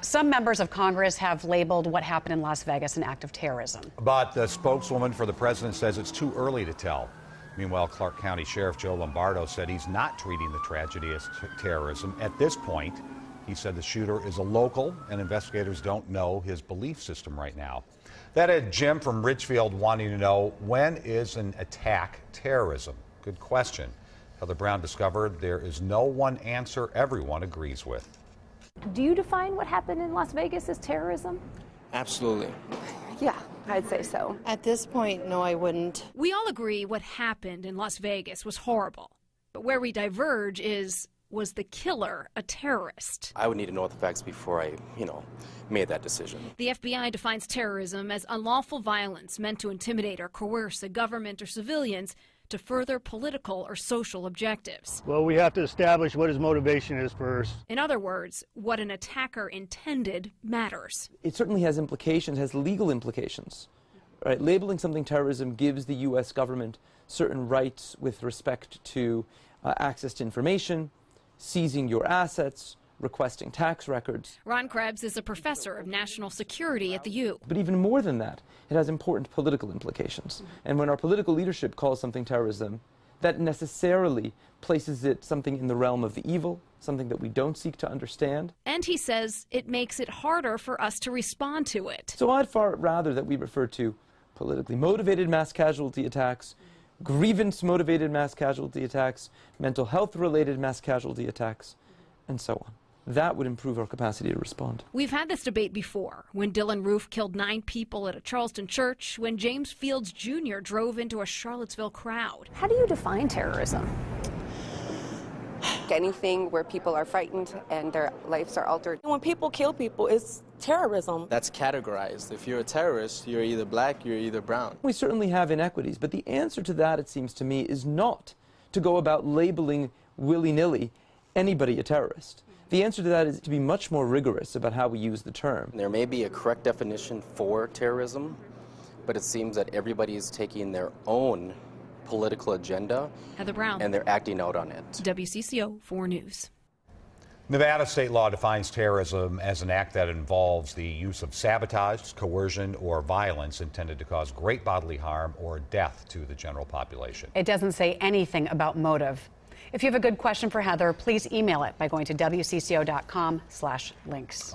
Some members of Congress have labeled what happened in Las Vegas an act of terrorism. But the spokeswoman for the president says it's too early to tell. Meanwhile, Clark County Sheriff Joe Lombardo said he's not treating the tragedy as terrorism. At this point, he said the shooter is a local and investigators don't know his belief system right now. That had Jim from Richfield wanting to know, when is an attack terrorism? Good question. Heather Brown discovered there is no one answer everyone agrees with. Do you define what happened in Las Vegas as terrorism? Absolutely. Yeah, I'd say so. At this point, no, I wouldn't. We all agree what happened in Las Vegas was horrible. But where we diverge is, was the killer a terrorist? I would need to know the facts before I, made that decision. The FBI defines terrorism as unlawful violence meant to intimidate or coerce a government or civilians to further political or social objectives. Well, we have to establish what his motivation is first. In other words, what an attacker intended matters. It certainly has implications, has legal implications. Right? Labeling something terrorism gives the U.S. government certain rights with respect to access to information, seizing your assets, requesting tax records. Ron Krebs is a professor of national security at the U. But even more than that, it has important political implications. And when our political leadership calls something terrorism, that necessarily places it something in the realm of the evil, something that we don't seek to understand. And he says it makes it harder for us to respond to it. So I'd far rather that we refer to politically motivated mass casualty attacks, grievance-motivated mass casualty attacks, mental health-related mass casualty attacks, and so on. That would improve our capacity to respond. We've had this debate before, when Dylan Roof killed 9 people at a Charleston church, when James Fields Jr. drove into a Charlottesville crowd. How do you define terrorism? Anything where people are frightened and their lives are altered. When people kill people, it's terrorism. That's categorized. If you're a terrorist, you're either black, you're either brown. We certainly have inequities, but the answer to that, it seems to me, is not to go about labeling willy-nilly anybody a terrorist. The answer to that is to be much more rigorous about how we use the term. There may be a correct definition for terrorism, but it seems that everybody is taking their own political agenda Heather Brown, and they're acting out on it. WCCO 4 News. Nevada state law defines terrorism as an act that involves the use of sabotage, coercion, or violence intended to cause great bodily harm or death to the general population. It doesn't say anything about motive. If you have a good question for Heather, please email it by going to WCCO.com/links.